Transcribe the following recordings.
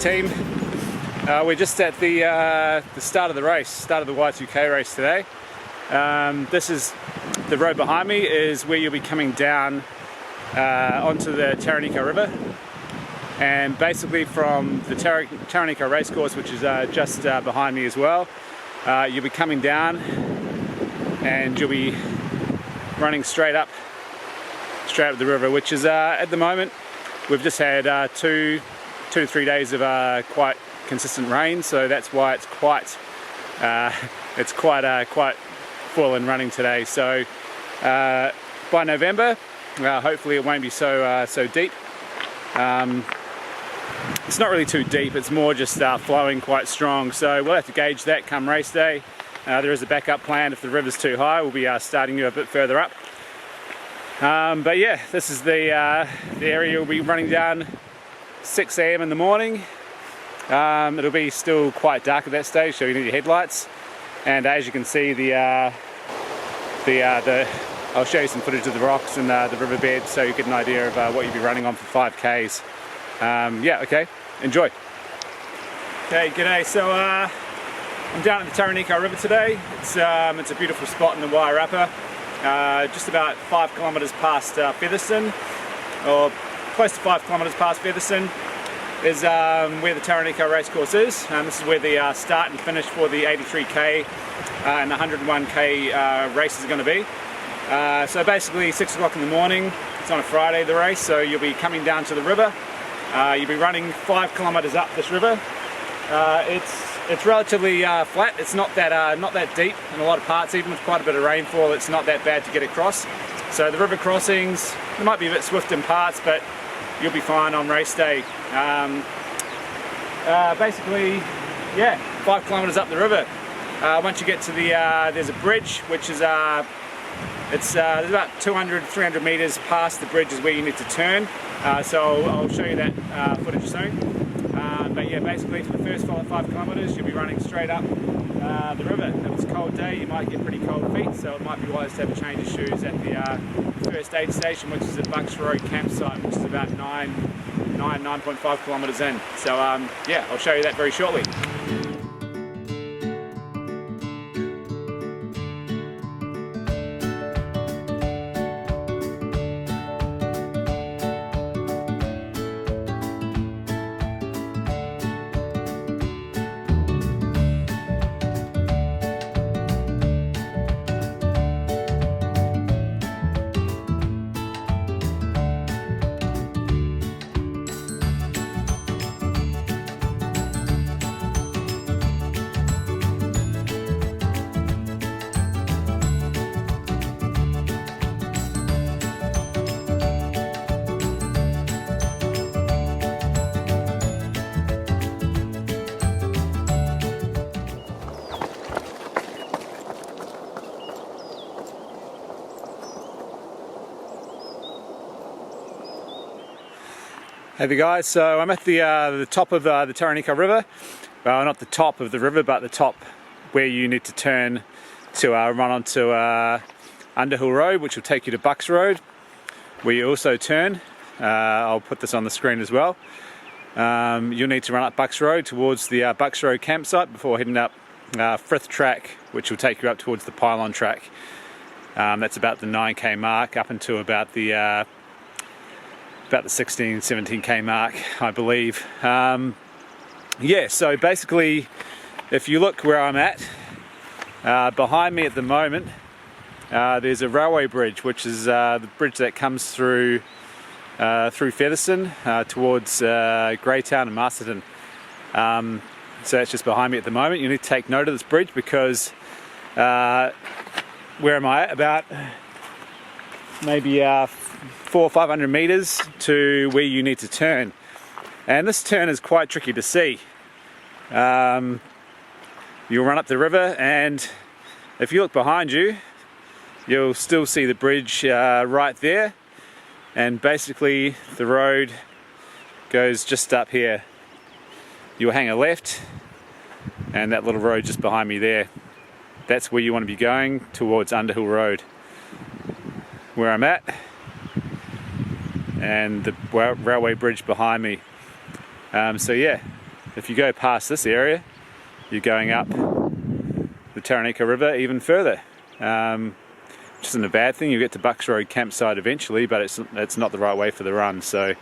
team. We're just at the start of the race, start of the WAI2K race today. This is the road behind me is where you'll be coming down onto the Tauherenikau River, and basically from the Tauherenikau Racecourse, which is just behind me as well, you'll be coming down and you'll be running straight up the river, which is at the moment we've just had 2 to 3 days of quite consistent rain, so that's why it's quite full and running today. So by November, hopefully it won't be so deep. It's not really too deep, it's more just flowing quite strong, so we'll have to gauge that come race day. There is a backup plan if the river's too high. We'll be starting you a bit further up. But yeah, this is the area we'll be running down 6 AM in the morning. It'll be still quite dark at that stage, so you need your headlights. And as you can see, I'll show you some footage of the rocks and the riverbed, so you get an idea of what you'll be running on for 5Ks. Yeah, okay, enjoy. Okay, g'day. So I'm down at the Tauherenikau River today. It's a beautiful spot in the Wairarapa, just about 5 kilometres past Featherston, or close to 5 kilometres past Featherston is where the Tauherenikau Racecourse is. This is where the start and finish for the 83K and the 101K race is going to be. So basically 6 o'clock in the morning, it's on a Friday, the race, so you'll be coming down to the river. You'll be running 5 kilometres up this river. It's relatively flat. It's not that deep in a lot of parts. Even with quite a bit of rainfall, it's not that bad to get across. So the river crossings, they might be a bit swift in parts, but you'll be fine on race day. Basically, yeah, 5 kilometres up the river. Once you get to there's a bridge, which is there's about 200-300 metres past the bridge is where you need to turn. So I'll show you that footage soon. But yeah, basically for the first 5 kilometres you'll be running straight up the river. If it's a cold day, you might get pretty cold feet, so it might be wise to have a change of shoes at the first aid station, which is at Bucks Road campsite, which is about 9.5 kilometres in. So yeah, I'll show you that very shortly. Hey there guys, so I'm at the top of the Tauherenikau River. Well, not the top of the river, but the top where you need to turn to run onto Underhill Road, which will take you to Bucks Road, where you also turn. I'll put this on the screen as well. You'll need to run up Bucks Road towards the Bucks Road campsite before heading up Frith Track, which will take you up towards the pylon track. That's about the 9K mark up until about the 16-17K mark, I believe. Yeah, so basically if you look where I'm at, behind me at the moment there's a railway bridge, which is the bridge that comes through Featherston towards Greytown and Masterton. So it's just behind me at the moment. You need to take note of this bridge because where am I at? About maybe 400 or 500 metres to where you need to turn, and this turn is quite tricky to see. You'll run up the river, and if you look behind you you'll still see the bridge right there, and basically the road goes just up here. You'll hang a left, and that little road just behind me there, that's where you want to be going, towards Underhill Road, where I'm at, and the railway bridge behind me. So yeah, if you go past this area, you're going up the Tauherenikau River even further. Which isn't a bad thing. You'll get to Bucks Road campsite eventually, but it's not the right way for the run, so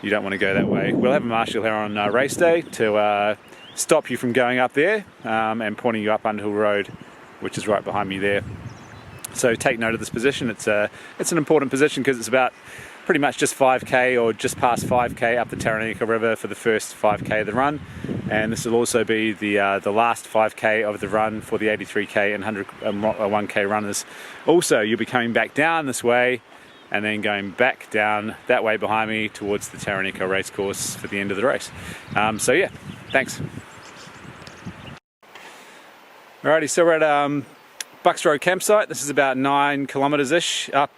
you don't want to go that way. We'll have a marshal here on race day to stop you from going up there and pointing you up Underhill Road, which is right behind me there. So take note of this position. It's an important position because it's about pretty much just 5k or just past 5k up the Tauherenikau River for the first 5k of the run, and this will also be the last 5k of the run for the 83k and 100k runners. Also, you'll be coming back down this way and then going back down that way behind me towards the Tauherenikau Racecourse for the end of the race. So yeah, thanks. Alrighty, so we're at Bucks Road campsite. This is about 9 kilometres-ish up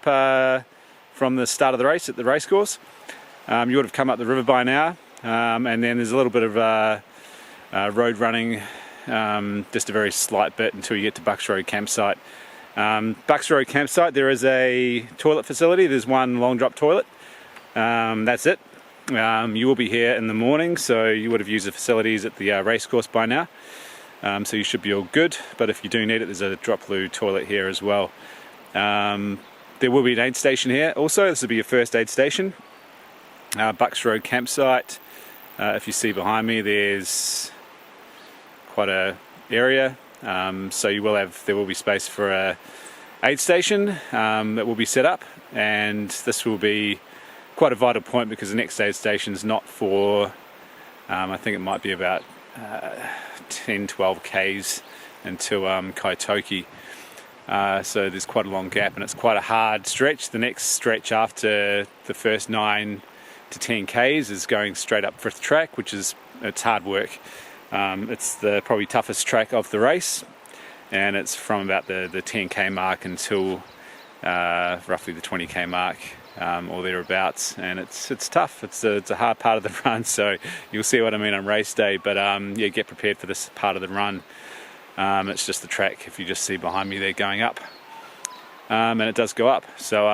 from the start of the race at the racecourse. You would have come up the river by now, and then there's a little bit of road running, just a very slight bit until you get to Bucks Road campsite. Bucks Road campsite, there is a toilet facility. There's one long drop toilet. That's it. You will be here in the morning, so you would have used the facilities at the racecourse by now. So you should be all good, but if you do need it, there's a drop loo toilet here as well. There will be an aid station here also. This will be your first aid station. Bucks Road campsite. If you see behind me, there's quite a area. So there will be space for a aid station that will be set up, and this will be quite a vital point because the next aid station is not for, I think it might be about 10-12 k's until Kaitoki. So there's quite a long gap, and it's quite a hard stretch. The next stretch after the first 9 to 10 k's is going straight up Frith track, it's hard work. It's the probably toughest track of the race, and it's from about the 10k mark until roughly the 20k mark or thereabouts, and it's tough. It's a hard part of the run, so you'll see what I mean on race day. But yeah, get prepared for this part of the run. It's just the track, if you just see behind me there, going up, and it does go up. So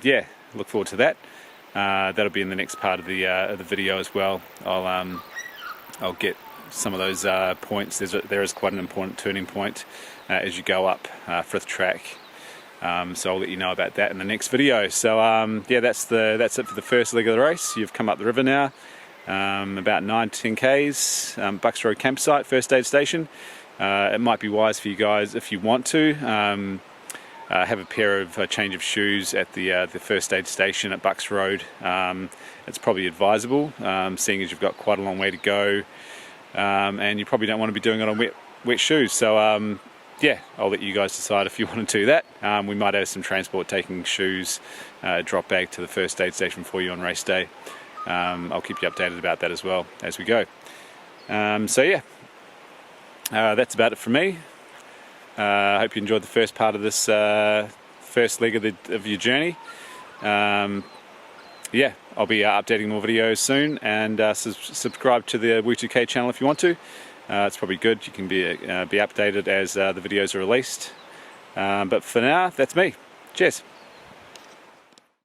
yeah, look forward to that. That'll be in the next part of the video as well. I'll get some of those points. There is quite an important turning point as you go up Frith track. So I'll let you know about that in the next video. So yeah, that's it for the first leg of the race. You've come up the river now, about 9 to 10 k's. Bucks Road campsite, first aid station. It might be wise for you guys, if you want to, have a change of shoes at the first aid station at Bucks Road. It's probably advisable, seeing as you've got quite a long way to go, and you probably don't want to be doing it on wet shoes. So yeah, I'll let you guys decide if you want to do that. We might have some transport taking shoes, drop bag to the first aid station for you on race day. I'll keep you updated about that as well as we go. So yeah, that's about it from me. I hope you enjoyed the first part of this first leg of your journey. Yeah, I'll be updating more videos soon, and subscribe to the WAI2K channel if you want to. It's probably good. You can be updated as the videos are released. But for now, that's me. Cheers.